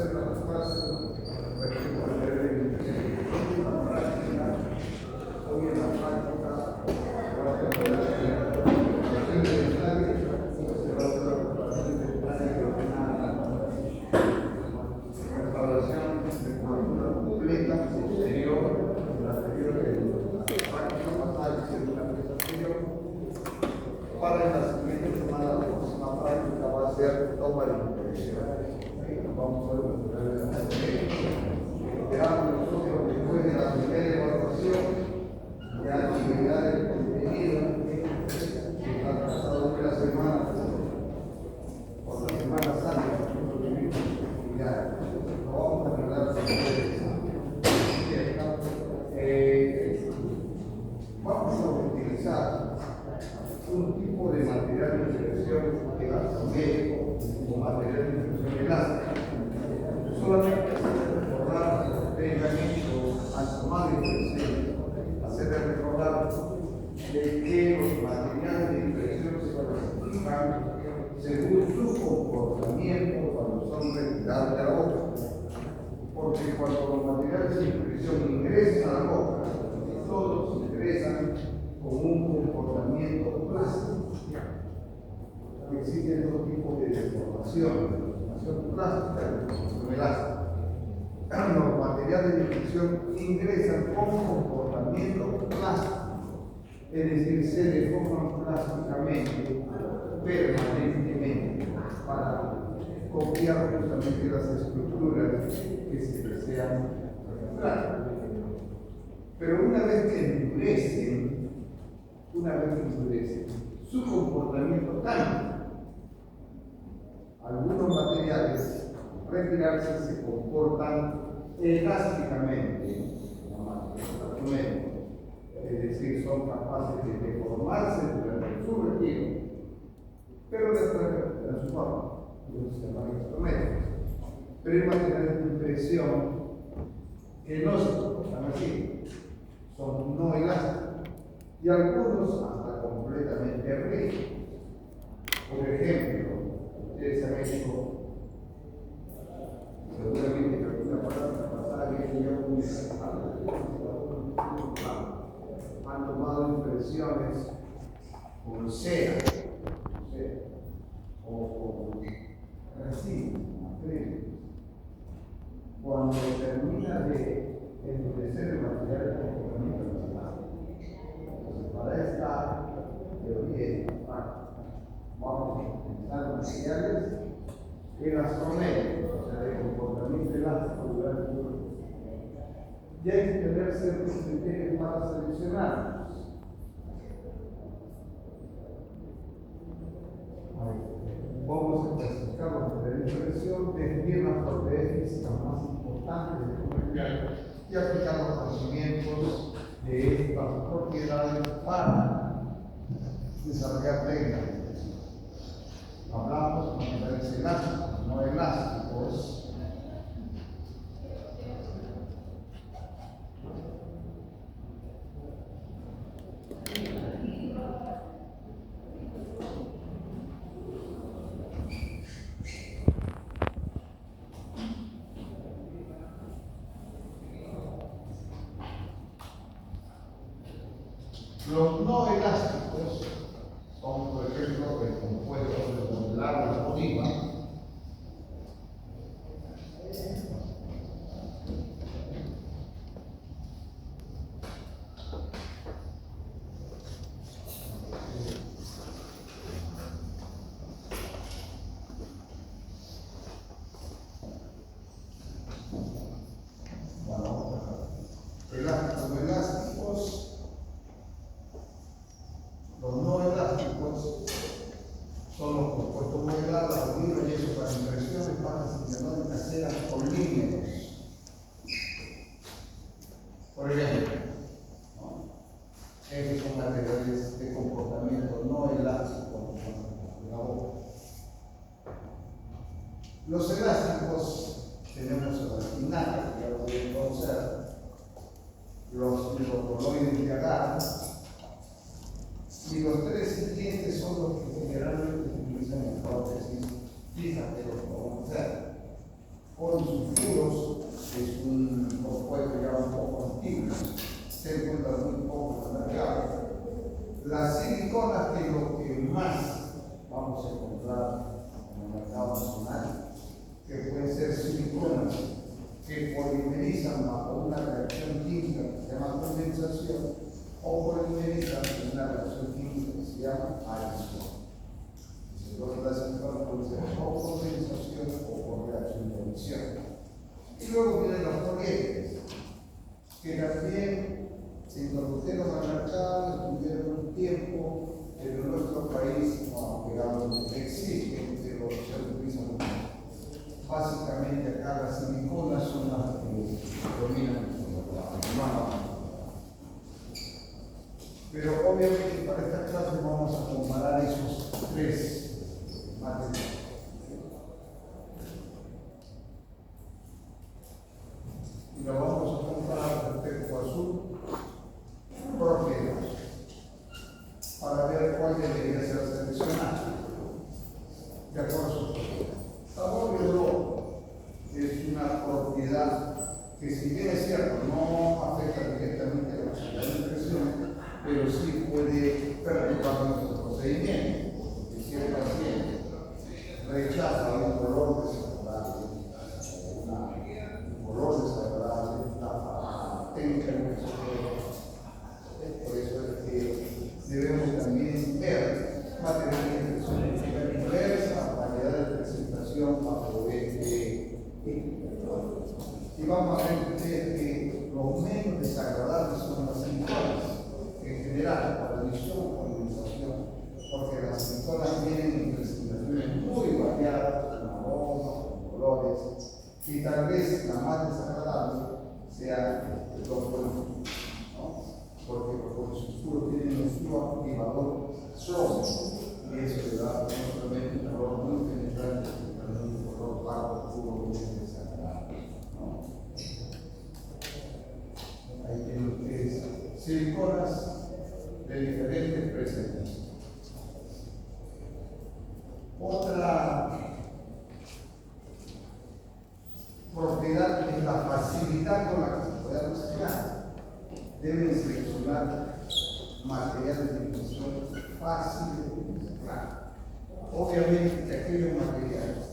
hacer las clases, hoy en la práctica, restauración de cobertura completa posterior, la anterior práctica pasada y la anterior. Para la siguiente semana, la próxima práctica va a ser toma de impresión. Vamos a ver nosotros después de la primera evaluación, ya llegar el contenido que ha pasado una semana por la Semana Santa, y ya lo vamos a arreglar con ustedes. Vamos a utilizar un tipo de material de impresión elastomérico o material de impresión elástica. Solamente recordar que ustedes han hecho al tomar impresión, hacerles recordar de que los materiales de impresión se clasifican según su comportamiento cuando son retirados de la boca. Porque cuando los materiales de impresión ingresan a la boca, todos ingresan con un comportamiento plástico. Existen dos tipos de deformación plástica y deformación elástica. Los materiales de impresión ingresan con comportamiento plástico, es decir, se deforman plásticamente, permanentemente, para copiar justamente las estructuras que se desean registrar. Pero una vez que endurecen, su comportamiento cambia. Algunos materiales, al retirarse, se comportan elásticamente, es decir, son capaces de deformarse durante su retiro, pero después recuperan su forma. Se llaman instrumentos. Pero hay materiales de impresión que no se comportan así, son no elásticos, y algunos hasta completamente rígidos. Por ejemplo, ustedes han hecho, seguramente que alguna palabra pasada que yo muy han tomado impresiones con cera o con resina, acrílico. Cuando termina de endurecer el material de comportamiento nacional. Entonces, para esta teoría vamos a utilizar materiales elastoméricos, o sea, de comportamiento elástico durante el tiempo. Y hay que tener ciertos criterios para seleccionarlos. Vamos a clasificar los materiales de impresión, definir las propiedades físicas más importantes de un material y aplicar los conocimientos de estas propiedades para desarrollar técnicas de impresión. Hablamos de materiales elásticos, no elásticos. Los no elásticos son, por ejemplo, el compuesto de modelar la oliva, son los compuestos modelados, la oliva y eso para impresiones, patas sintetóricas, ceras polímeros. Por ejemplo, esos son materiales de comportamiento no elástico de la boca. Los elásticos tenemos el alquinato, que ya lo voy a conocer, los hidrocoloides de agar, y los tres siguientes son los que generalmente se utilizan en prótesis fijas de los vamos a hacer. polisulfuros, es un compuesto ya un poco antiguo, se encuentra muy poco en el mercado. Las siliconas, que es lo que más vamos a encontrar en el mercado nacional, que pueden ser siliconas que polimerizan bajo una reacción química que se llama condensación, o polimerizan en una reacción química que se llama adición. Entonces, las siliconas pueden ser o condensación o por reacción de adición. Y luego vienen los poliésteres, que también se introdujeron al mercado, estuvieron un tiempo, pero en nuestro país no, digamos, existen, pero se utilizan mucho. Básicamente acá las siliconas son las que dominan la mano. Pero obviamente para esta clase vamos a comparar esos tres materiales. Y lo vamos a comparar respecto a su propiedad, para ver cuál debería ser seleccionado de acuerdo a su propiedad. Sabor y olor es una propiedad que, si bien es cierto, no afecta directamente a la posibilidad de impresión, pero sí puede perturbar nuestro procedimiento, porque si el paciente rechaza un olor desagradable, un olor desagradable, la técnica de impresión. Por eso es que debemos también ver material de impresión en diversa variedad de presentación a través de y vamos a ver ustedes que los menos desagradables son las siliconas, en general, para adición o condensación, porque las siliconas vienen en presentaciones muy variadas, con aromas, con colores, y tal vez la más desagradable sea los polisulfuros, ¿no? Porque los polisulfuros tienen un flujo activador sólido, y eso le da no solamente un color muy penetrante, sino también un color vago, puro, muy desagradable, ¿no? Ahí tienen ustedes siliconas de diferentes presentaciones. Otra propiedad es la facilidad con la que se puede reciclar. Deben seleccionar materiales de impresión fáciles de reciclar. Obviamente que aquellos materiales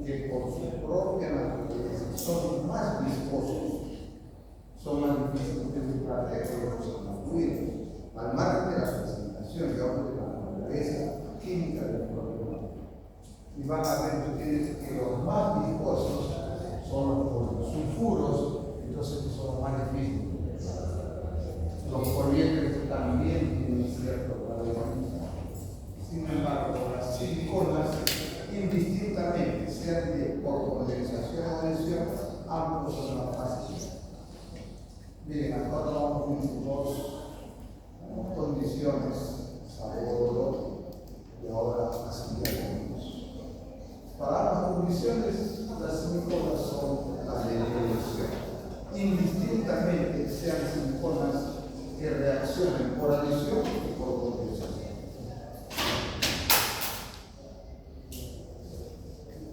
que por su propia naturaleza son más viscosos, son más difíciles de reciclar que aquellos que son más fluidos. Al margen de la presentación, digamos, de la naturaleza química del propio material. Y van a ver ustedes que los más viscosos son los sulfuros, entonces que son los más difíciles. Los poliésteres también tienen cierto grado de condición. Sin embargo, las siliconas, indistintamente, sean por condensación o adhesión, ambos son más fáciles. Miren, acá vamos con dos condiciones, sabor, olor, y ahora facilidad de uso. Para ambas condiciones, las siliconas son las de elección. Indistintamente sean siliconas que reaccionen por adición y por condensación.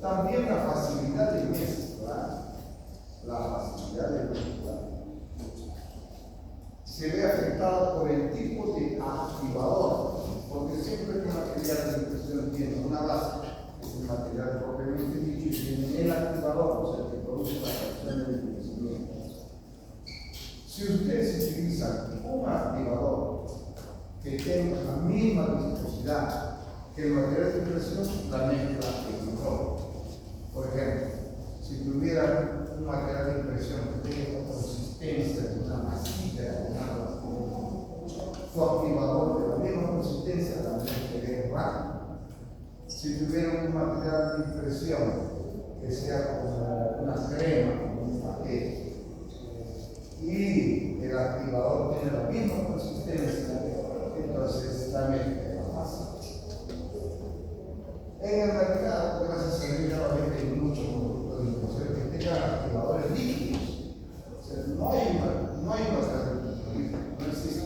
También la facilidad de mezcla, se ve afectada por el tipo de activador, porque siempre que un material de impresión tiene una base, es el material propiamente dicho, y tiene el activador, o sea, que produce la reacción del envejecimiento. Si ustedes utilizan un activador que tenga la misma viscosidad que el material de impresión, la mezcla es mejor. Por ejemplo, si tuvieran un material de impresión que tenga la consistencia de una masita, su activador de la misma consistencia también sería rápido. Si tuvieran un material de impresión que sea como una crema, como un paquete, y el activador tiene la misma consistencia, entonces la mezcla es más fácil. En el mercado, gracias a Dios, hay muchos productos de impresión que tengan activadores líquidos. O sea, no hay material líquido, no existe.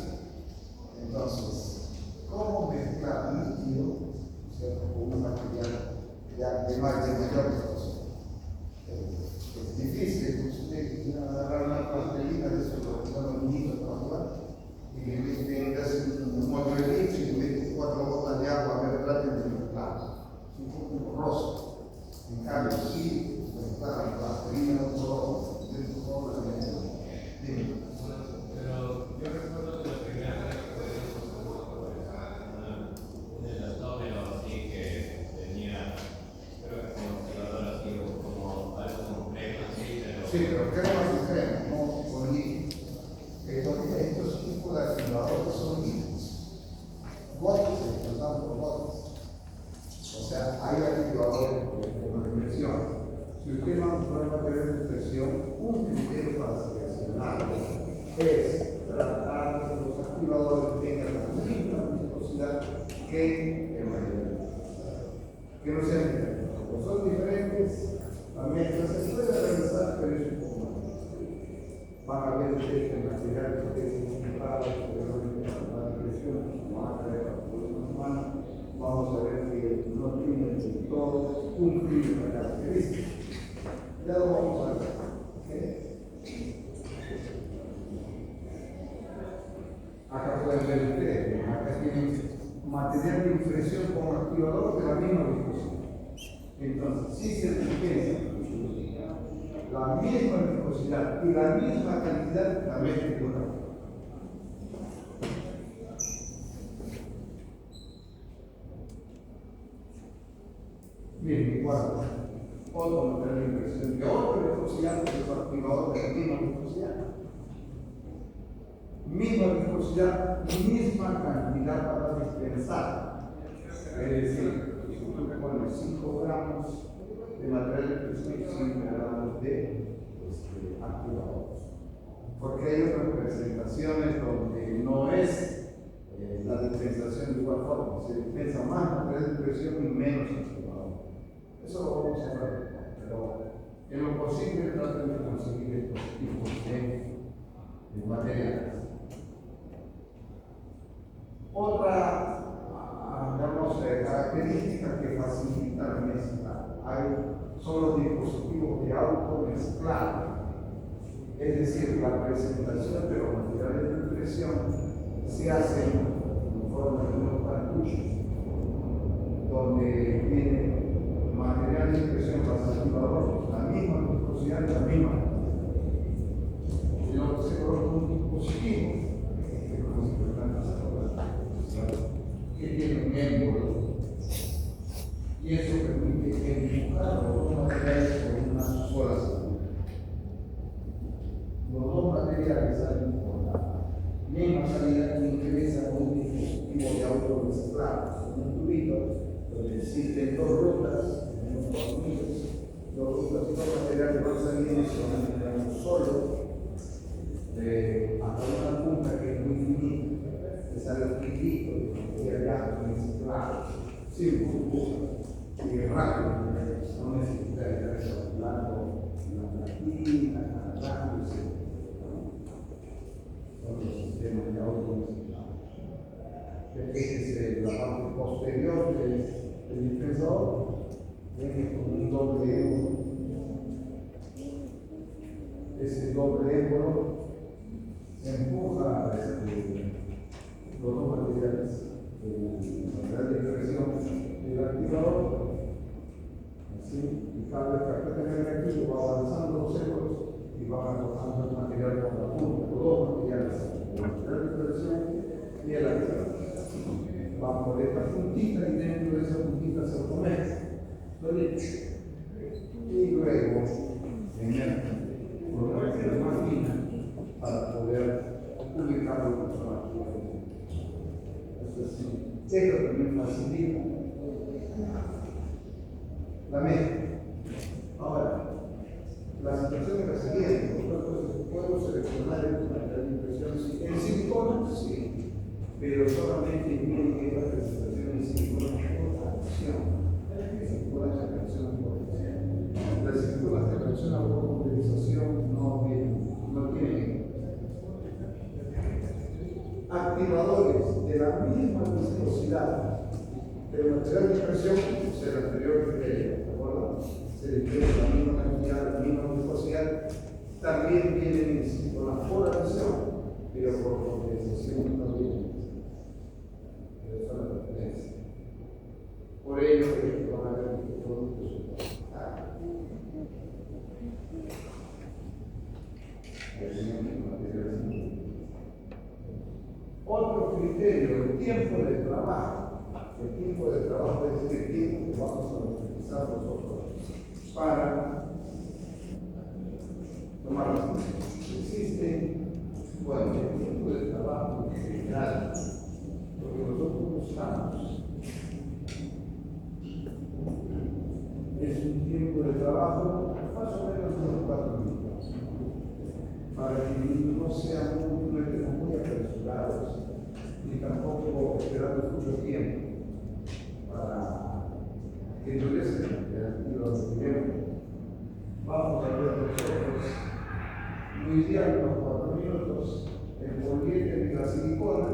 Entonces, ¿cómo mezclar líquido, ¿cierto?, con un material de mayor viscosidad? algo así, está la plastilina, todo, la medida. Dime. Pero yo recuerdo que la primera vez que un elastómero así que tenía, creo que como activador así, o como algo complejo así, pero... Sí, pero ¿qué más extremo? No, por allí. Estos tipos de activadores son bots, se usan por bots. O sea, hay activadores de presión. Si usted va a un material de presión, un criterio para seleccionarlo es tratar que los activadores tengan la misma viscosidad que el material. Que no sean diferentes. Como son diferentes, la mezcla se puede realizar, pero es un poco más. Van a ver ustedes que el material que es concentrado, la presión, van a traer la población humana, vamos a ver que no tienen todo un flujo de características. Ya lo vamos a ver. ¿Okay? Acá pueden ver ustedes, acá tienen material de impresión con activador de la misma viscosidad. Entonces, si se dispensa la misma viscosidad y la misma cantidad, la mezcla con la bien, igual, otro material de impresión de otra viscosidad que es activador de la misma viscosidad. Misma viscosidad, misma cantidad para dispensar. Es decir, si usted pone 5 gramos de material de impresión y 5 gramos de activadores. Porque hay otras presentaciones donde no es la dispensación de igual forma, se dispensa más material de impresión y menos activador. Eso lo vamos a ver, pero en lo posible traten de conseguir estos tipos de materiales. Otra, digamos, característica que facilita la mezcla son los dispositivos de automezclado. Es decir, la presentación de los materiales de impresión se hace en forma de unos cartuchos, donde viene material de impresión más activador, la misma viscosidad y la misma. Y luego se coloca un dispositivo que tiene un émbolo, y eso permite empujar los dos materiales por una sola salida. Los dos materiales salen por la misma salida que ingresa con un dispositivo de automezclado, un tubito donde existen dos rutas, tenemos tornillos, dos rutas y dos materiales van saliendo solamente un solo, hasta una punta que es muy finita, que sale un poquitito y allá mezclado, sin burbujas y rápido, no necesita estar soplando la platina, agarrándose. Son los sistemas de automezclado. Esta es la parte posterior del dispensador, viene con un doble émbolo. Ese doble émbolo se empuja los dos materiales, el material de impresión y el activador, así, y cada vez que aprieta el negativo va avanzando los émbolos y va arrojando el material por la punta, los dos materiales, el material de impresión y el activador. Va por esta puntita y dentro de esa puntita se automezcla. Y luego, en el por la máquina para poder publicarlo en nuestra máquina. Esto también facilita la mezcla. Ahora, la situación es la siguiente: puedo seleccionar el material de impresión en silicona, sí, pero solamente tiene que la presentación en silicona por acción. La silicona se reacciona por acción. La silicona se reacciona por utilización, no tiene activadores de la misma viscosidad del material de impresión, o sea, el anterior criterio, ¿de acuerdo? Se dispensa la misma cantidad, la misma viscosidad, también vienen con la polarización, pero por condensación también. Esa es la diferencia. Por ello, van a ver que los productos criterio, el tiempo de trabajo. El tiempo de trabajo es el tiempo que vamos a utilizar nosotros para tomar las decisiones. Existe, bueno, el tiempo de trabajo en general, lo que nosotros buscamos es un tiempo de trabajo más o menos de unos 4 minutos, para que no seamos muy apresurados, ni tampoco esperando mucho tiempo para que endurezca el tiempo. Vamos a ver nosotros, muy bien, unos 4 minutos, el poliéter y la silicona,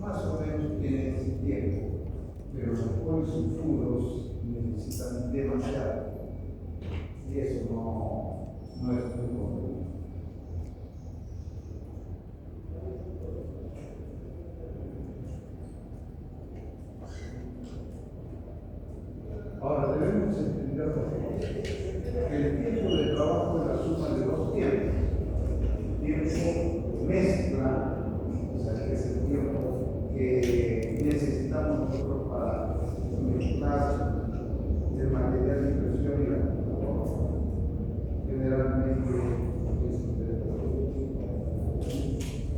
más o menos tienen ese tiempo, pero los polisulfuros necesitan demasiado, y eso no es muy bueno. Ahora debemos entender que el tiempo de trabajo es la suma de 2 tiempos. El tiempo mezcla, o sea, que es el tiempo que necesitamos nosotros para mezclar el material de impresión y la computadora. Generalmente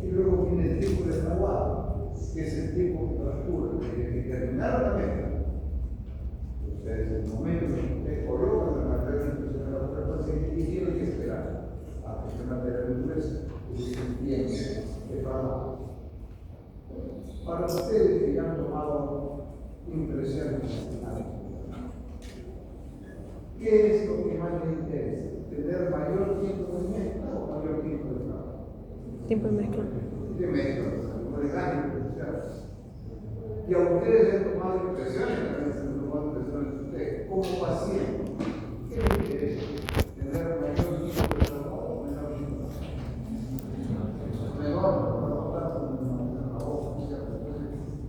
y luego viene el tiempo de fraguado, que es el tiempo que transcurre desde que terminaron la mezcla. Ustedes, en el momento en que ustedes colocan el material de impresión en la superficie y tienen que esperar a que el material de impresión es el tiempo de fraguado. Para ustedes que ya han tomado impresiones finales, ¿qué es lo que más les interesa? ¿Tener mayor tiempo de mezcla o mayor tiempo de trabajo? Tiempo de mezcla. De mezcla, no de daño. Y a ustedes han tomado impresiones, también se han tomado impresiones de ustedes, como paciente. ¿Qué les interesa? ¿Tener mayor tiempo de trabajo o menor tiempo de trabajo? Menor, no tanto en la boca, ¿cierto?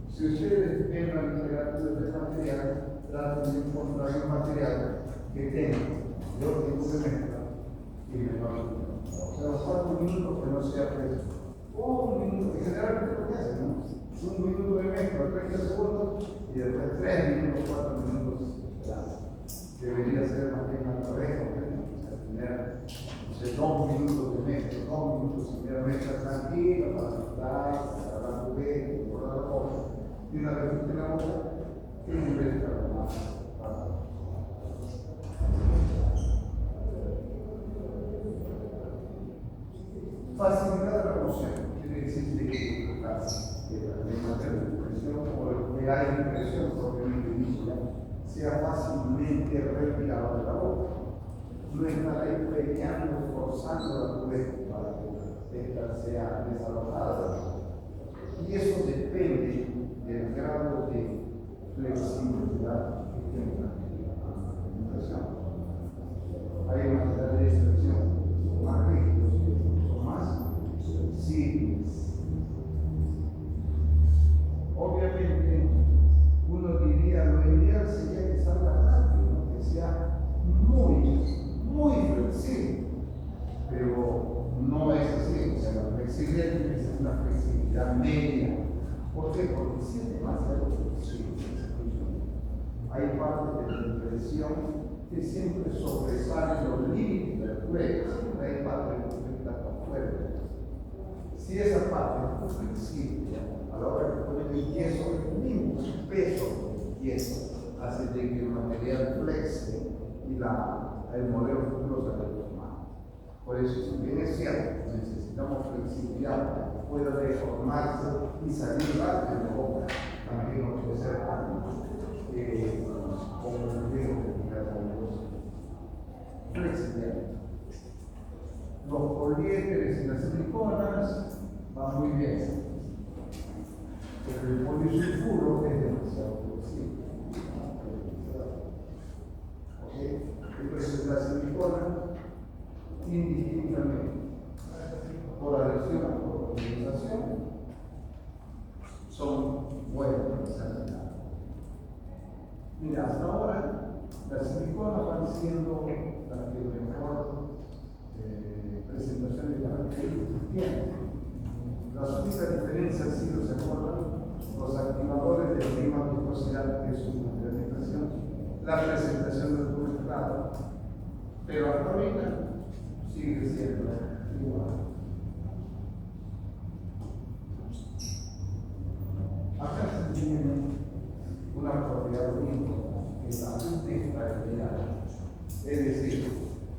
Si ustedes ven la literatura del material, traten de encontrar un material que tenga mayor tiempo de mezcla y menor tiempo. O sea, 4 minutos que no sea preso. O 1 minuto, que generalmente lo que hacen, ¿no? 1 minuto de mezcla, 30 segundos, y después 3 minutos, 4 minutos. Debería ser más bien al revés, ¿no? O sea, tener, no sé, 2 minutos de mezcla, 2 minutos de primera mezcla tranquila, para mezclar, para agarrar tu dedo, borrar la boca. Y una vez que la boca, tiene que mezclar más rápido. Facilitar la moción, quiere decir que el material de impresión o el que hay impresión propiamente dicho sea fácilmente retirado de la boca. No estar ahí peleando, forzando la cubeta para que esta sea desalojada. Y eso depende del grado de flexibilidad que tenga la impresión. Hay materiales de impresión más rígidos, más simples. Obviamente, uno diría, lo ideal sería que salga rápido, ¿no? Que sea muy flexible, pero no es así. O sea, la flexibilidad tiene que ser una flexibilidad media. ¿Por qué? Porque si es demasiado flexible, hay partes de la impresión que siempre sobresalen los límites del juego, siempre hay parte de la fuerte. Si esa parte es muy flexible, a la hora que ponen el yeso, el mismo peso del yeso hace de que el material flexe y el modelo futuro se deforma. Por eso, si bien es cierto, necesitamos flexibilidad para que pueda deformarse y salir rápido de la boca, también no puede ser como el riesgo de tirar con flexibilidad. Los poliéteres y las siliconas van muy bien, pero el polisulfuro es demasiado flexible. Entonces la silicona, indistintamente, por adhesión o por condensación, son buenas para sanidad. Mira, hasta ahora las siliconas van siendo las que mejor presentación de características tienen. Las únicas diferencias, si se acuerdan, velocidad, que es su materialización, la presentación del publicado, pero hasta ahorita sigue siendo igual. Acá se tiene una propiedad muy importante, que es la multiplicidad, es decir,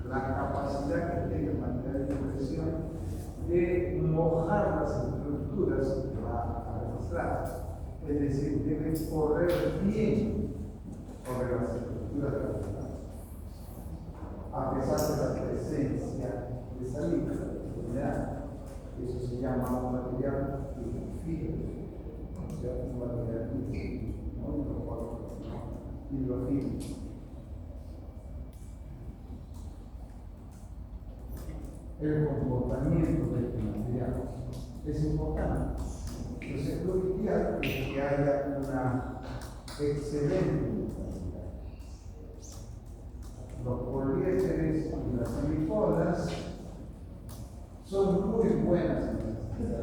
la capacidad que tiene el material de impresión de mojar las estructuras a registrar, es decir, debe correr bien sobre las estructuras registradas, a pesar de la presencia de saliva, eso se llama un material fibro. Un material hidrofílico. El comportamiento de este material es importante. Entonces, lo ideal es que haya una excelente vitalidad. Los poliésteres y las siliconas son muy buenas en esta,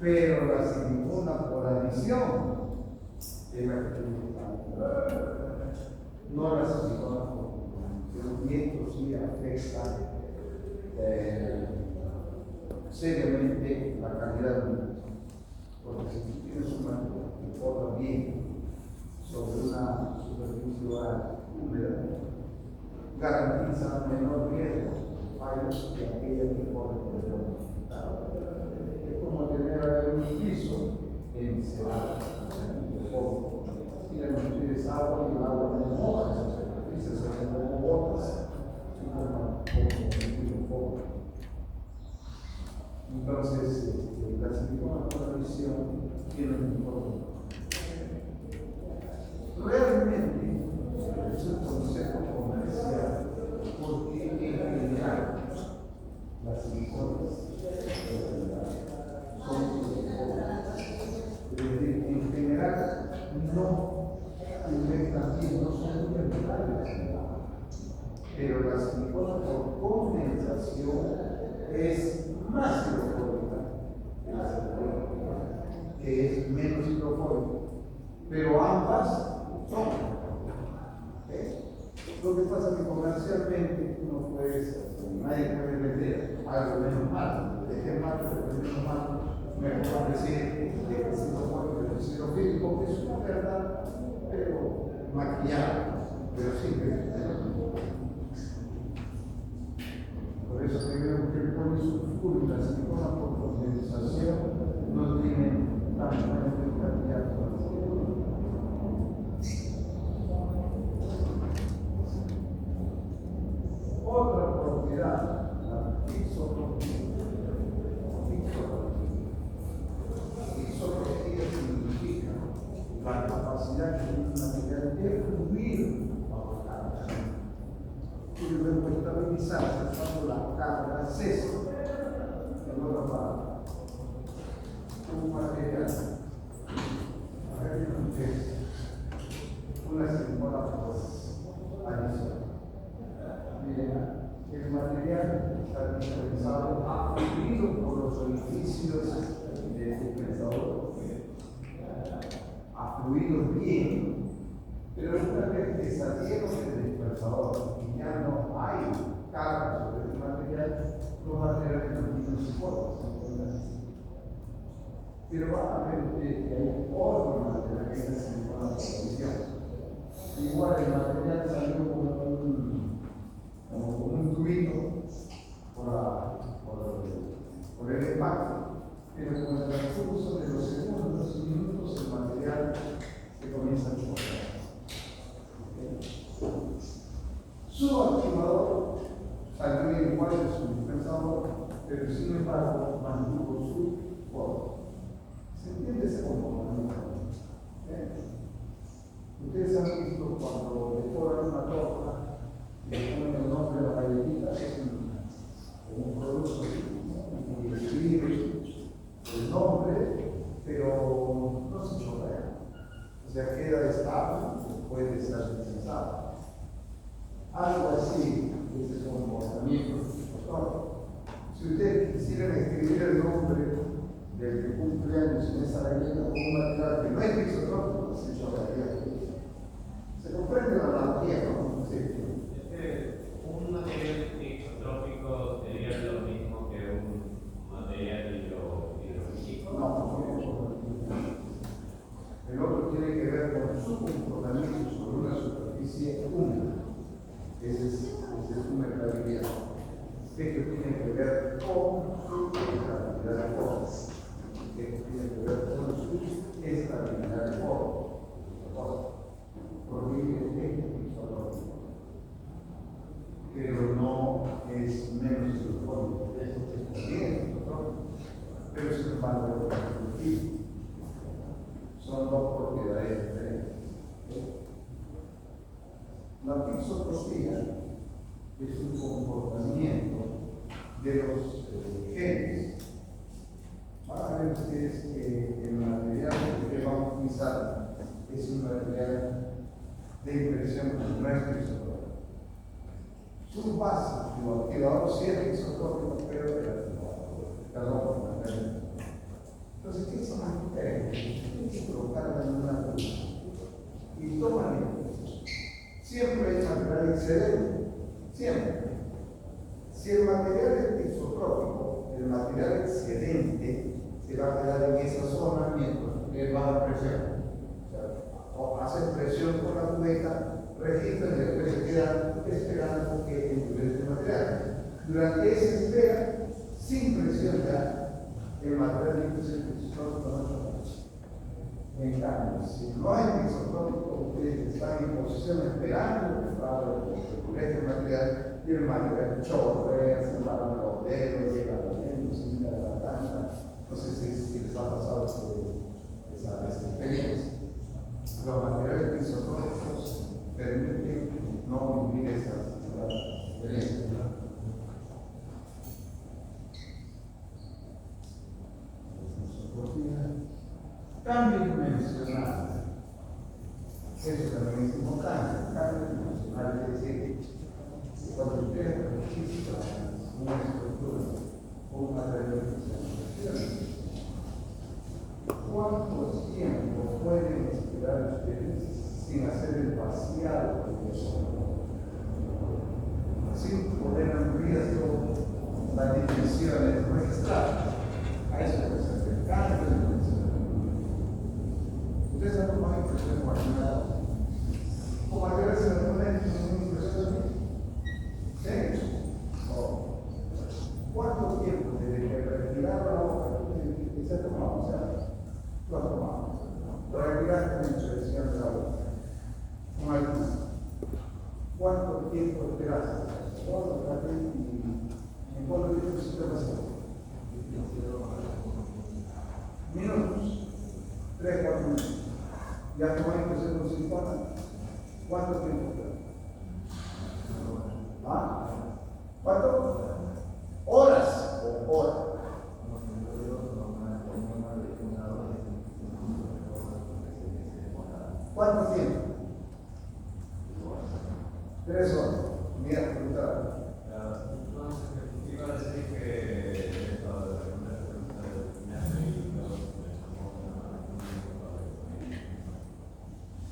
pero la silicona por adición es la que tiene que estar, no la silicona por producción. Y esto sí afecta seriamente la calidad de un mismo. Porque si tú tienes un material que corra bien sobre una superficie húmeda, garantiza menor riesgo de fallos que aquella que corre por el otro. Es como tener un piso encerado, y le metes agua y el agua no moja esa superficie, se hacen como botas, y como un poco. Entonces, la silicona por adhesión tiene un informe. Realmente, es un concepto comercial, porque en general las siliconas son siliconas. En general, no afectan bien, no son muy ambientales. Pero la silicona por condensación es más hidrofóbica que la silicona, que es menos hidrofóbica. Pero ambas son. Lo que pasa es que comercialmente no puedes, nadie puede vender algo menos malo. ¿De qué malo? De menos malo. Mejor decir que es hidrofóbico, es hidrofílico, que es una verdad, pero maquillada, pero sí que por eso creemos que el polisulfuro y la silicona por condensación no tienen tan buena efectividad como la silicona. Otra propiedad, la isotropía significa la capacidad que tiene un material de fluir bajo carga y luego estabilizarse cuando la carga cesa. En otra palabra, un material, a ver qué es una silicona por adición. Miren, el material está dispersado, fluido por los orificios del dispensador, fluido bien, pero una vez que salieron del dispensador y ya no hay carga sobre el material, los materiales no tienen soporte. Pero va a ver que hay otro material que es la silicona por adición. Igual el material salió como un tuito por el impacto, pero con el transcurso de los segundos y minutos el material se comienza a chocar. Su activador salió igual de su dispensador, pero sin embargo mantuvo su forma. ¿Se entiende ese comportamiento? Ustedes han visto cuando decoran una torta y le ponen el nombre de la galletita, es un producto y escribe el nombre, pero no se chorrea. O sea, queda estable, puede ser utilizado. Algo así es el comportamiento. Si ustedes quisieran escribir el nombre del que cumple años en esa vivienda con un material que no es isotrópico, se chocaría. ¿Se comprende la analogía, no? Sí. Es que un material isotrópico sería lo mismo que un material hidrofísico. No. El otro tiene que ver con su comportamiento sobre una superficie húmeda. Esa es una estabilidad. Esto tiene que ver con su estabilidad de formas. Esto tiene que ver con su estabilidad de formas. Porque es isotrópico. Pero no es menos isotrópico. Esto es también isotrópico. Pero sin embargo, es son dos propiedades diferentes. La pixotropía es un comportamiento de los genes. Van a ver ustedes que el material que vamos a utilizar es un material de impresión que no es isotrópico. Su base activador sí es isotrópico, pero perdón. Entonces, ¿qué son las mujeres? Tienen que colocarla en una luz y toman esto. Siempre hay material excedente. Siempre. Si el material es isotrópico, el material excedente se va a quedar en esa zona mientras que baja presión. O sea, hace presión con la cubeta, registra y después se queda esperando que endurece el material. Durante esa espera, sin presión ya, el material isotrópico no choca. En cambio, si no hay isotrópico, ustedes están en posición esperando que el material y el material chorrea, se embaran los dedos, llega a la lengua, se mira la garganta. No sé si les ha pasado esa experiencia. Los materiales isotrópicos permiten no vivir esas experiencias. Cambio dimensional. Eso también es importante. Cambio dimensional es decir, que cuando ustedes registran una estructura o una representación, ¿cuánto tiempo pueden esperar ustedes sin hacer el vaciado de eso? Sin poner en riesgo las dimensiones registradas. A eso se hace el cambio dimensional. Ustedes han tomado impresión marginal. ¿Cómo material se le pone en impresión? ¿Sí? ¿Cuánto tiempo desde que retiraron la hoja que se ha tomado? O sea, lo ha tomado. Lo retiraste en la impresión de la hoja. No hay más. ¿Cuánto tiempo esperaste? ¿En cuánto tiempo se te pasó? Minutos. 3, 4 minutos. Ya tomó impresión con 50. ¿Cuánto tiempo espera? ¿Ah? ¿Cuánto? ¿Horas o horas? ¿Cuánto tiempo? 3 horas. Mira, preguntar. Iba a decir que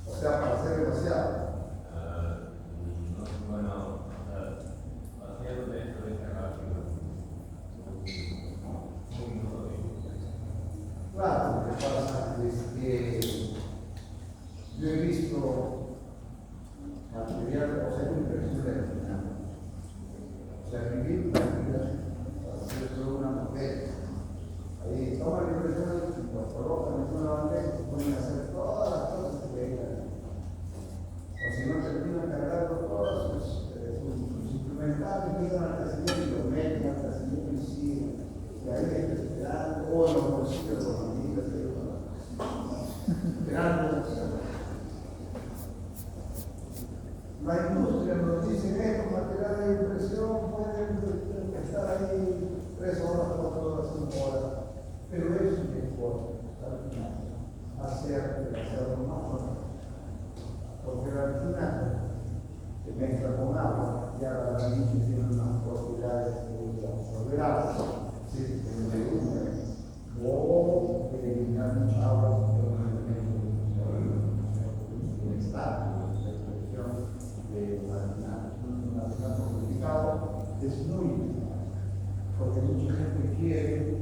o sea, para hacer demasiado. Bueno, haciendo esto de esta rápido. Claro, lo que pasa es que yo he visto material, o sea, una impresión de final. O sea, vivir una vida para hacer solo una modelo. Ahí toman la impresión y lo colocan en una bandeja y ponen a hacer todas las cosas que vengan. O si no terminan cargando todos sus instrumentales, llegan al casillero y lo meten al casillero y siguen. Y ahí está esperando, o los bolsillos de los amigos, esperando. La industria nos dice que estos materiales de impresión pueden estar ahí 3 horas, 4 horas, 5 horas, pero eso es importa, al final, hacerlo más fácil. Porque al final se mezcla con agua y ahora la leche tiene unas propiedades de absorber agua, ¿sí? O es muy, porque mucha gente quiere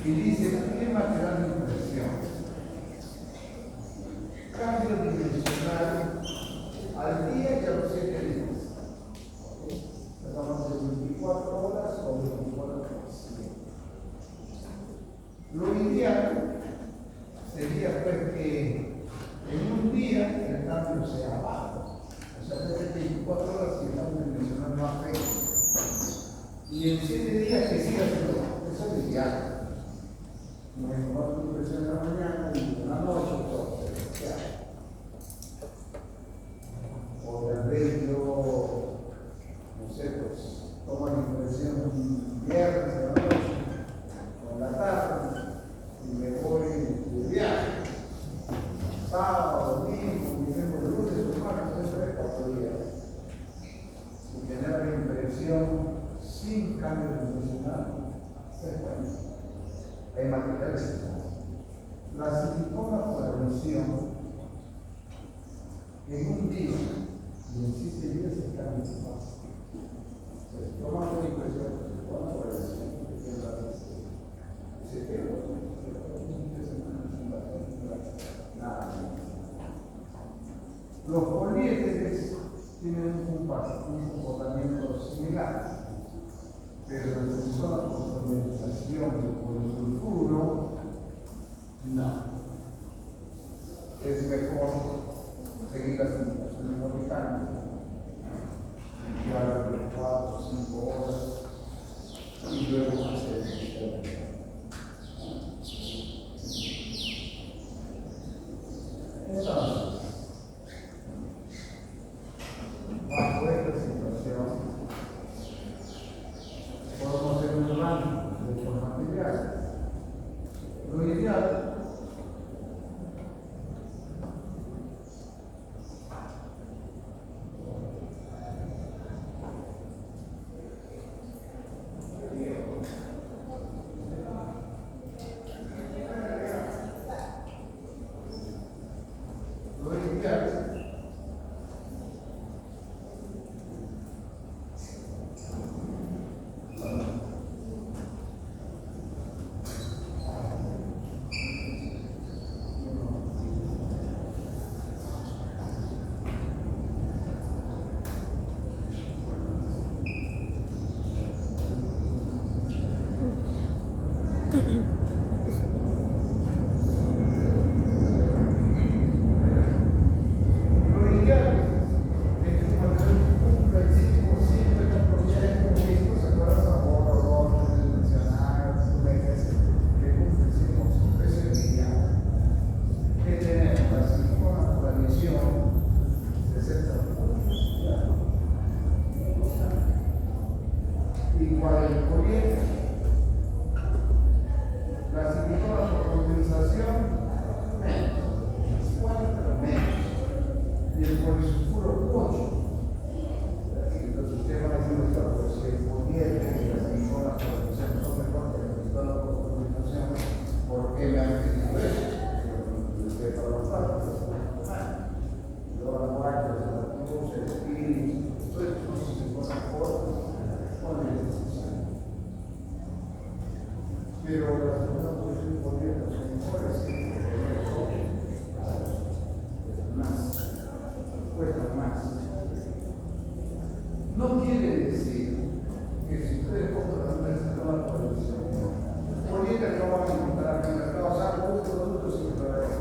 y dice, ¿qué material de impresión? Cambio dimensional al día y a los 7 días. Estamos de 24 horas o 24 horas. Lo ideal sería pues que en un día el cambio sea bajo. O sea, desde 24 horas y el cambio dimensional no afecta. Y en 7 días que siga siendo bajo. Eso es ideal. No es igual tu impresión en la mañana y en la noche, todo. O de repente yo, no sé, pues, tomo la impresión un viernes en la noche, o en la tarde, y me voy de viaje. Sábado, domingo, viernes, lunes, martes, 3, 4 días. Y tener la impresión sin cambio dimensional, es bueno. Hay materiales. La silicona por adhesión en un día y en 7 días se cambia su base. Toma una impresión de silicona por adhesión y se queda. Nada. Los poliésteres tienen un comportamiento similar. Pero la persona con condensación por el sulfuro, no. Es mejor seguir las indicaciones mecánicas, limpiar de 4 o 5 horas y luego hacer el entonces, bajo esta situación, podemos hacer un rango de estos materiales. Lo ideal pero las personas pueden poner los mejores más, cuesta más. No quiere decir que si ustedes compran una ensalada por el poliéster no van a encontrar en el mercado salvo un producto sin problema.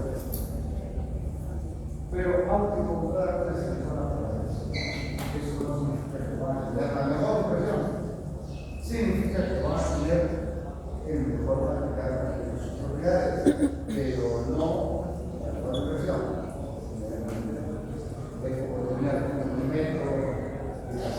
Pero aunque comprar una ensalada por el eso no significa que van a tener la mejor impresión. Significa que van a tener el mejor practicar sus propiedades, pero no la mejor impresión. Es como tener un metro de la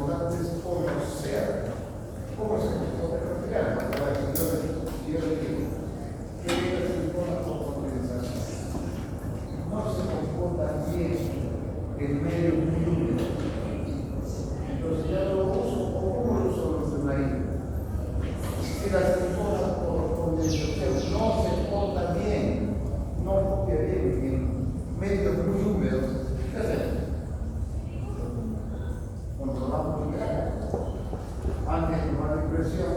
importante es conocer cómo se comporta el material. Yo le digo, ¿qué es la competenciación? No se comporta bien en medio muy húmedo. Entonces ya lo uso, o cómo lo uso los de maíz. Si la silicona por condensación no se porta bien, no copia bien en medios muy húmedos, ¿qué hacemos? Controlamos el gas. Antes de tomar la impresión,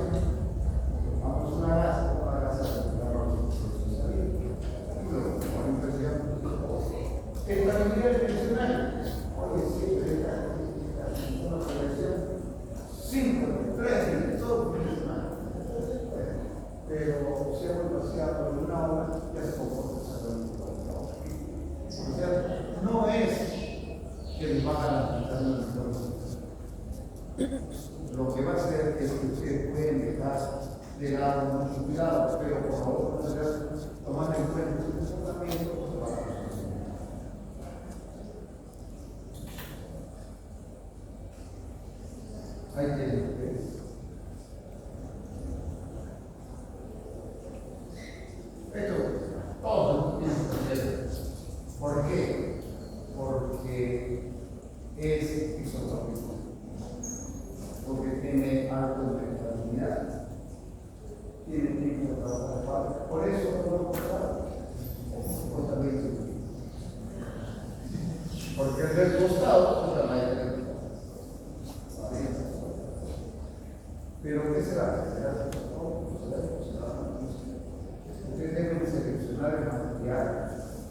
tomamos una gasa de la y luego tomamos la impresión. Estabilidad dimensional. Hoy siempre está una colección 5, 3 minutos dimensional. Pero si hago demasiado en una hora, ya se comporta exactamente igual. O sea, no es que le bajan la pantalla de lo que va a hacer es que ustedes pueden dejar de lado mucho cuidado, pero por favor, tomando en cuenta su comportamiento, pues va a funcionar. Ahí tienen ustedes. Esto, todos tienen que hacer. ¿Por qué? Porque es isotópico. Porque tiene algo de estabilidad, tiene tiempo de trabajar. Por eso no lo costado, o también porque el del costado es la mayoría. Pero ¿qué será? Ustedes deben seleccionar el material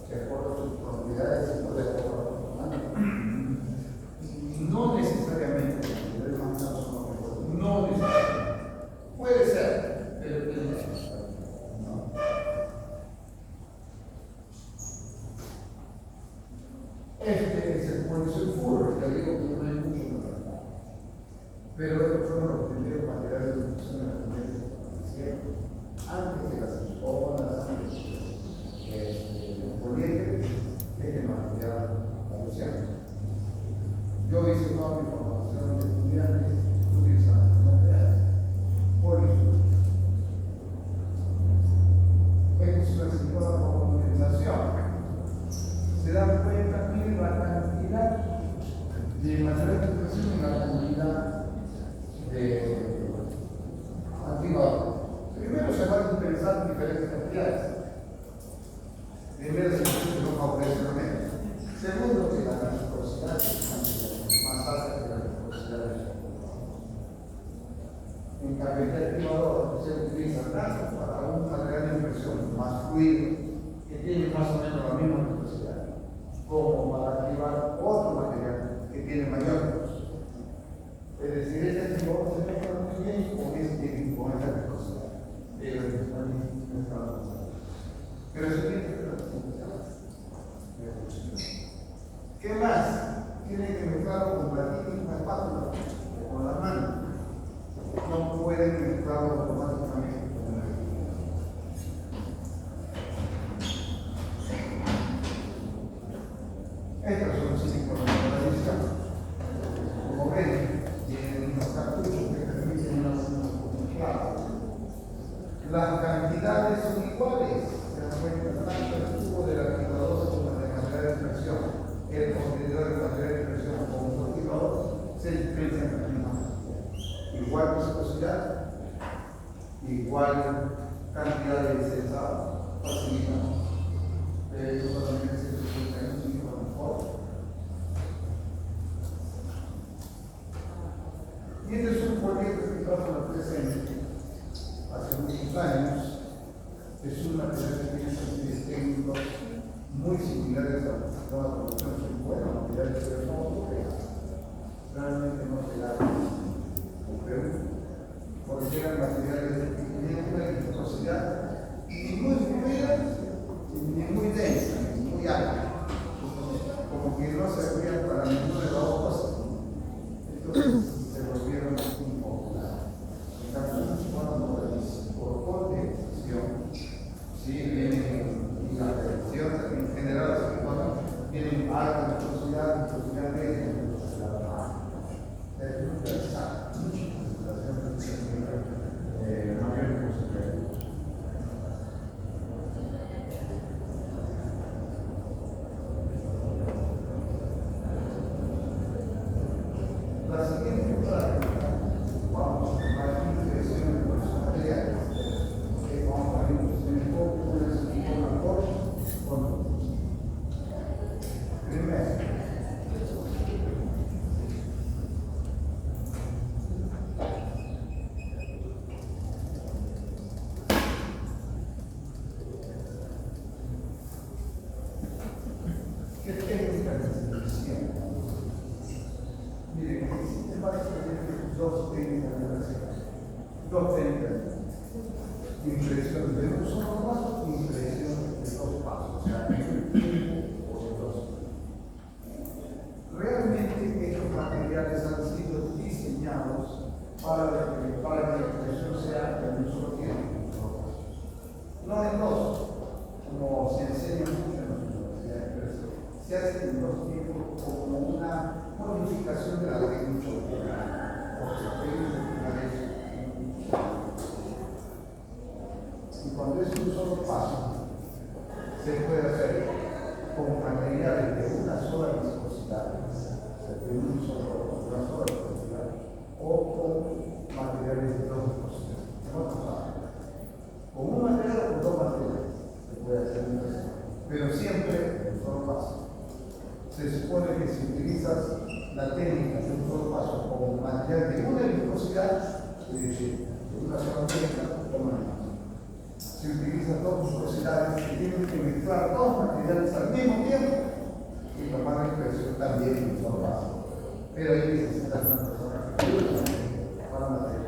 de acuerdo a sus propiedades y no de acuerdo a su tamaño. No necesariamente. No necesariamente. Puede ser, pero no. Este es el polisulfuro, que digo que no hay mucho más. Pero estos fueron los primeros materiales de producción de la comunidad antes de las silicona, antes de los poliésteres, este material aluciano. Yo hice toda mi formación de estudiantes utilizando materiales polisulfuro. Esto es una silicona por condensación. Se dan cuenta, miren la cantidad de material de producción y la cantidad de activador. Primero se van a pensar en diferentes cantidades. Primero se no favorece lo menos. Segundo, que la viscosidad es más alta que la viscosidad del sol. En cambio, el activador se utiliza tanto para un material de impresión más fluido, que tiene más o menos la misma viscosidad, como para activar otro material que tiene mayor viscosidad. Es decir, este activador se mezcla muy bien con esta viscosidad. Pero eso tiene que ver ¿qué más? Tienen que mezclarlo con platino y una espátula o con la mano. No pueden mezclarlo automáticamente con la mano. Estas son los símbolos de la tradición. Como ven, tienen unos cartuchos que permiten una clave. Las cantidades son iguales. Se dan cuenta tanto el tubo del activador como el material de impresión. El contenedor de material de impresión como el activador se dispensan en la misma manera. Igual viscosidad, igual cantidad de sensado, facilitamos. Eso solamente se presenta en un ciclo mejor. Y este es un proyecto que estamos en la presente. Hace muchos años, es un material que tiene sentidos técnicos muy similares a los que estaba produciendo. Bueno, materiales que no realmente no se dan porque eran materiales que tenían una viscosidad ni muy fluida, ni muy densa, ni muy alta. Como que no servían para ninguna de las dos cosas. Entonces se volvieron impopulares. En cambio, por condensación, sí, vienen y la reacción en general tienen alta viscosidad, viscosidad media, viscosidad baja. dos técnicas de impresión. Dos técnicas. Impresión de un solo paso, impresión de dos pasos. O sea, el tiempo o de dos. Realmente estos materiales han sido diseñados para que la impresión sea en un solo tiempo. No en dos, como se enseña mucho en la universidad de impresión. Se hace en dos tiempos como una modificación de la ley mucho. Y cuando es un solo paso, se puede hacer con materiales de una sola viscosidad, de una sola viscosidad, o con materiales de dos viscosidades. Con un material o con dos materiales se puede hacer una cosa, pero siempre en un solo paso. Se supone que si utilizas la técnica de un solo paso con material de una viscosidad, es decir, de una sola técnica, toma más. Si utilizas dos viscosidades, que tienes que mezclar dos materiales al mismo tiempo y tomar la impresión también en un solo paso. Pero ahí necesitas una persona que para material.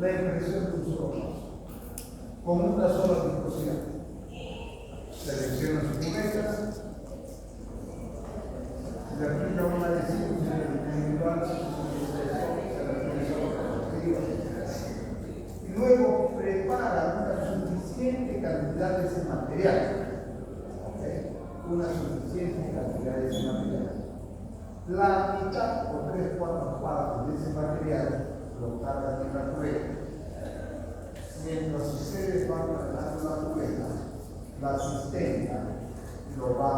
La impresión de un solo paso, con una sola viscosidad. Selecciona sus muestras, se aplica una adhesivo individual, y luego prepara una suficiente cantidad de ese material. ¿Okay? Una suficiente cantidad de ese material. La mitad o 3/4 partes de ese material lo cargan en la cubeta. Mientras ustedes van cargando la cubeta, la asistenta lo va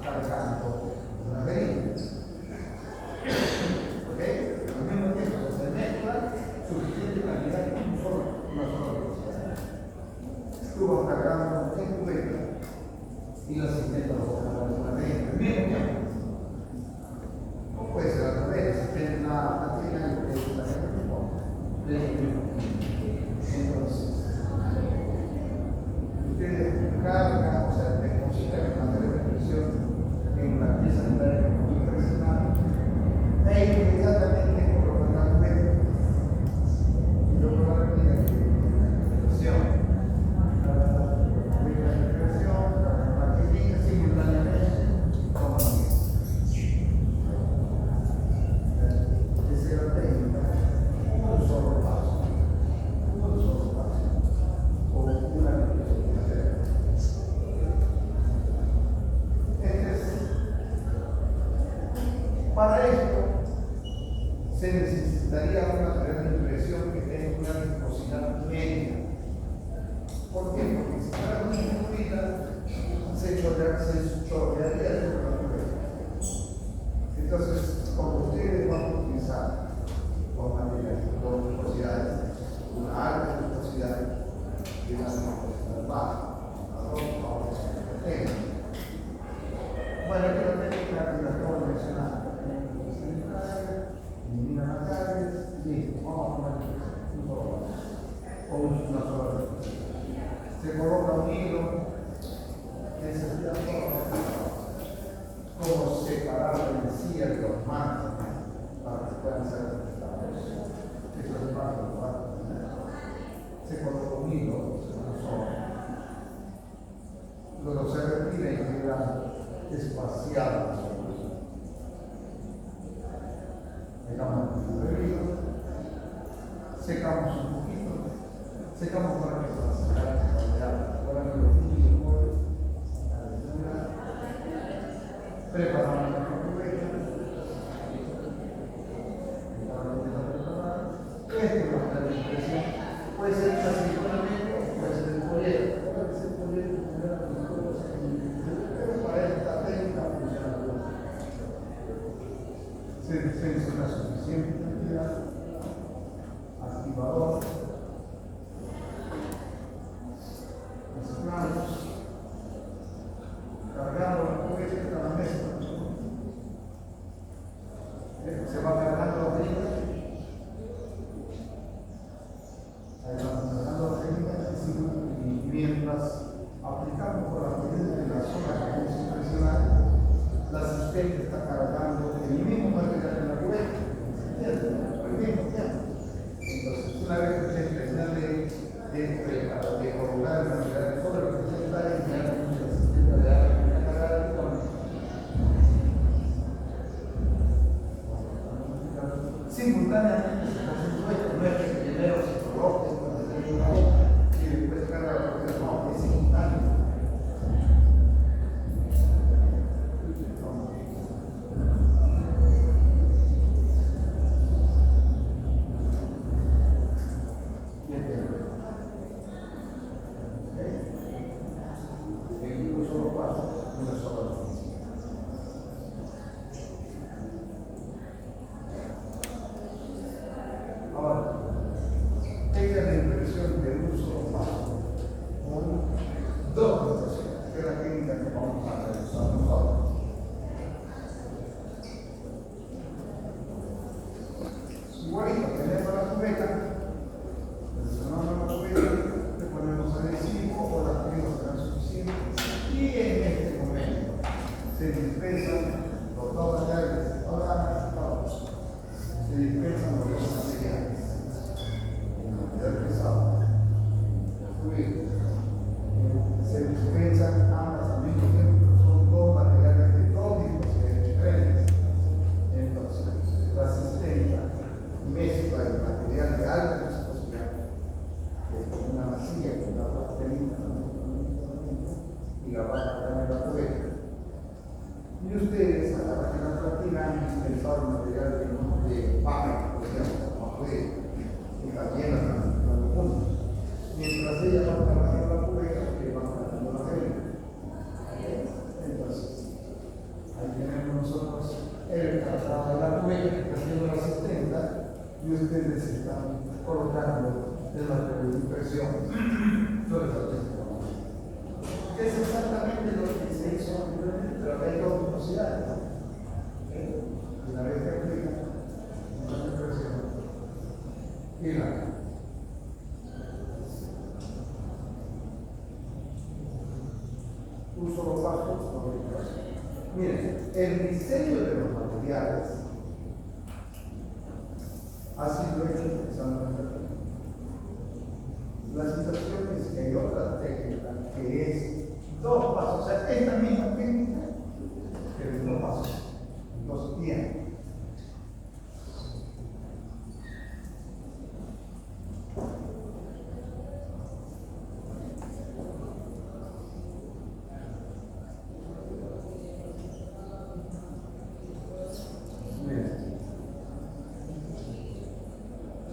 cargando en una jeringa. ¿Ok? Al mismo tiempo se mezcla suficiente cantidad de una sola cosa. Tú vas cargando en cubeta y la asistenta lo va cargando en una jeringa. Al mismo tiempo. No puede ser al revés, si tienen la jeringa y ustedes la jeringa. Entonces, ustedes cargan, o sea, depositan el material de impresión en la pieza de impresionada e inmediatamente colocan la cubeta y luego la replican de impresión. La cubeta de impresión, la crítica simultáneamente como la misma. Esa es la técnica, un solo paso. Para esto se necesitaría un material de impresión que tenga una viscosidad media. ¿Por qué? Porque si fuera muy fluida, se chorrearía de la cubeta. Entonces, como ustedes van a utilizar con materiales de dos viscosidades, una alta viscosidad y una viscosidad baja, bueno, aquí la técnica que la acabo de mencionar. Elimina materiales, listo, vamos a poner un solo paso, o una sola vez. Se coloca un hilo, que se tira como separar la encía de los mantos para que puedan ser detectados. Eso es parte de la se coloca un hilo, uno solo. Luego se retira y queda espaciado. Dejamos el hilo, secamos un poquito, secamos para que se preparamos la cubeta, este es la impresión, puede ser asincronamente o puede ser el poliedro, puede ser el poliedro, pero para esta técnica funciona bien. Se necesita una suficiente cantidad, activador, mezclamos, cargando la cubeta en la mezcla. Se va cargando la jeringa. Ahí vamos cargando la jeringa y mientras aplicamos por la jeringa en la zona que vamos a impresionar, asistente está cargando el mismo material en la cubeta, al mismo tiempo. Entonces, una vez que usted termina de colocar el material sobre lo que usted está enviando, el asistente le da la carga simultáneamente se está haciendo esto, no es que primero se coloque en una hoja y después carga la cubeta, no, es simultáneo. Igualito, tenemos la cubeta, seleccionamos la cubeta, le ponemos adhesivo o las cubiertas serán suficientes y en este momento se dispensan los dos materiales, se dispensan los dos materiales, el material pesado, el fluido, se dispensan ambas al mismo tiempo, son dos materiales de dos disposiciones diferentes. Entonces, la asistencia mezcla el material de alta viscosidad, que es como una masilla con la plastilina y la va a cargar en la cubeta. Y ustedes a la máquina plastilina han dispensado el material de paja, por ejemplo, como fue que también la punta. Mientras ella va cargando la cubeta, que va cargando la cubeta. Entonces, ahí tenemos nosotros el tratado de la cubeta que está haciendo la asistenta. Y ustedes están colocando el material de impresión sobre la textura. Es exactamente lo que se hizo anteriormente, pero hay dos velocidades. Una vez que aplica la impresión y la uso los pasos sobre la impresión. Miren, el diseño de los materiales ha sido hecho pensando en el. La situación es que hay otra técnica que es dos pasos, o sea, esta misma técnica, pero en dos pasos, dos tiempos.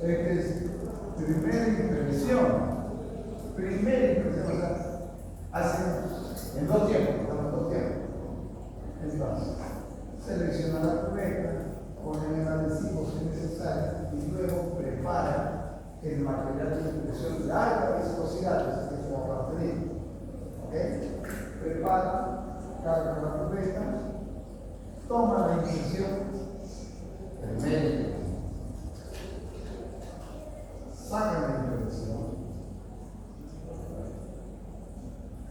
Esta es primera impresión, o sea, hacen en dos tiempos, Entonces, selecciona la cubeta, ponen el adhesivo si es necesario y luego prepara el material de impresión de alta viscosidad, que es la plastilina. ¿Okay? Prepara, carga la cubeta, toma la impresión, el medio. Saca la impresión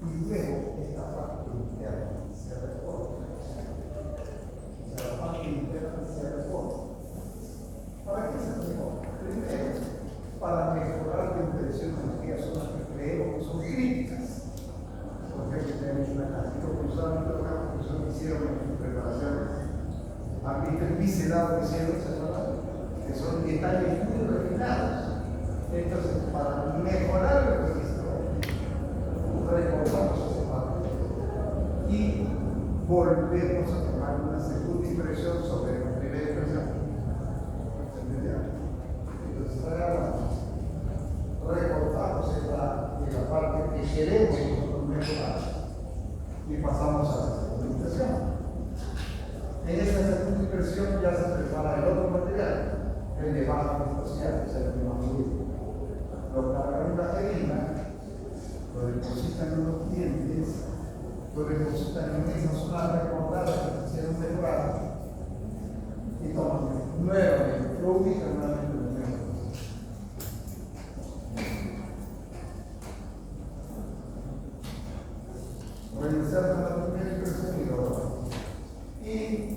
y luego esta parte interna se recorta. O sea, la parte interna se recorta. ¿Para qué se recorta? Primero, para mejorar la impresión en aquellas zonas que creo que son críticas. Por ejemplo, tenemos una cantidad cruzada, una persona que hicieron en sus preparaciones. Aquí está el biselado que hicieron, que son detalles muy refinados. Entonces, para mejorar el registro, recortamos esa parte y volvemos a tomar una segunda impresión sobre la primera impresión. ¿Se entendió? Entonces, recortamos esa parte que queremos nosotros mejorar y pasamos a la segunda impresión. En esta segunda impresión ya se prepara el otro material, el de baja viscosidad, que es el que más fluido. Lo cargan en la jerina, lo depositan en los dientes, lo depositan en esa zona recordada que se hicieron mejorar y toman nuevamente, lo ubican nuevamente en el medio. Regresar a la primera impresión y lo y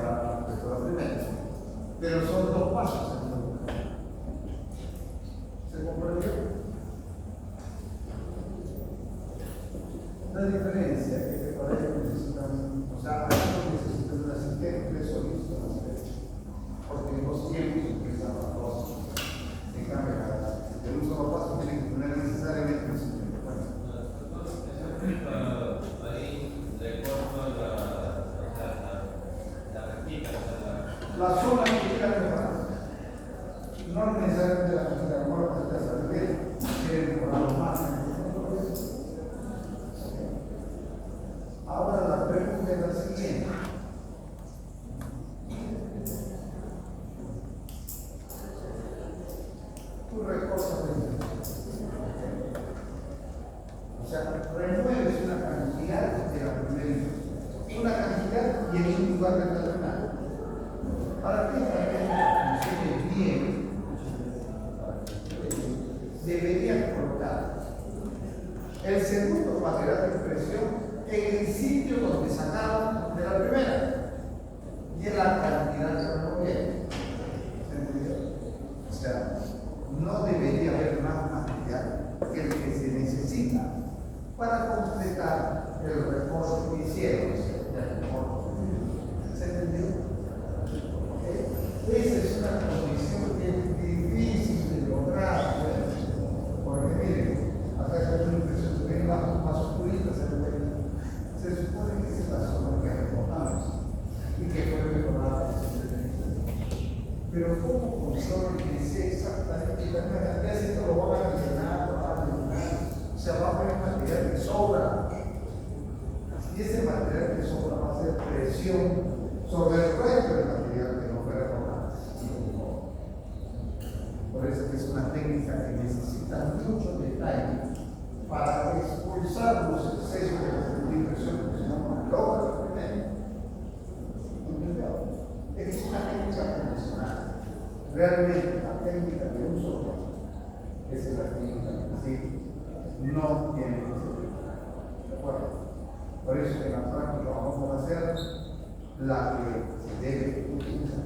para la primera. Pero son dos pasos. ¿Se comprendió? La diferencia es que para ello necesitan, o sea, algunos necesitan un asistente solista, porque los tiempos empiezan a las dos. En cambio, el uso de los pasos tiene que tener necesariamente un asistente. La zona que queda preparada. No necesariamente la cantidad de amor para estar bien, quieren mejorar los márgenes. Ahora la pregunta es la siguiente. Tú recortas o sea, remueves una cantidad de la primera instrucción. Una cantidad y en un lugar determinado. Para que esta técnica funcione bien, deberías colocar el segundo material de expresión en el sitio donde sacaron de la primera y en la cantidad que removieron. ¿Se entendió? O sea, no debería haber más material que el que se necesita para completar el recorte que hicieron. ¿Se entendió? Esa es una condición que es difícil de lograr, porque miren, acá hay una impresión que viene más oscurita, se supone que es la zona que recordamos y que fue mejorada. Pero ¿cómo funciona que sé exactamente? Y también esto lo van a mencionar, o sea, va a haber material que sobra. Y ese material que sobra va a hacer presión sobre el resto del material que no fue recordado. Por eso que es una técnica que necesita mucho detalle para expulsar los excesos de la impresión, porque si no, no logra primero. ¿Entendió? Es una técnica convencional. Realmente la técnica de un solo es la técnica que no tiene que ser. ¿De acuerdo? Por eso que en la práctica vamos a hacer la que se debe utilizar.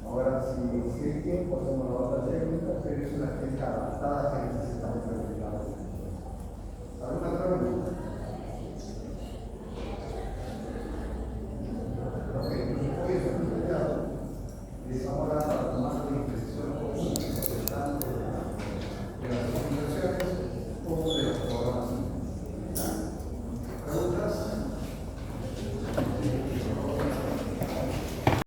Ahora, si hay tiempo, hacemos la otra técnica, pero es una técnica adaptada que necesitamos verificar. ¿Alguna pregunta? Ok.